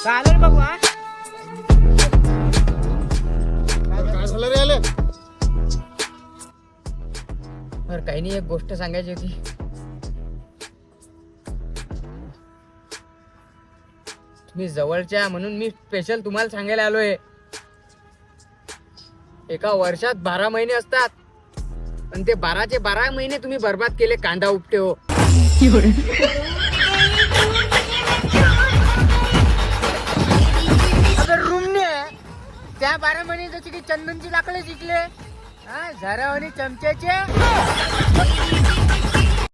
चालेल बघू हा. काय झालं रे आले? बरं काही नाही, एक गोष्ट सांगायची होती. तुम्ही जवळच्या म्हणून मी स्पेशल तुम्हाला सांगायला आलोय. एका वर्षात 12 महिने असतात, पण ते 12चे 12 महिने तुम्ही बर्बाद केले कांदा उपटे हो. अगर रूमने त्या 12 महिने जसे की चंदनची लाकडे शिकले, झरावानी चमच्याचे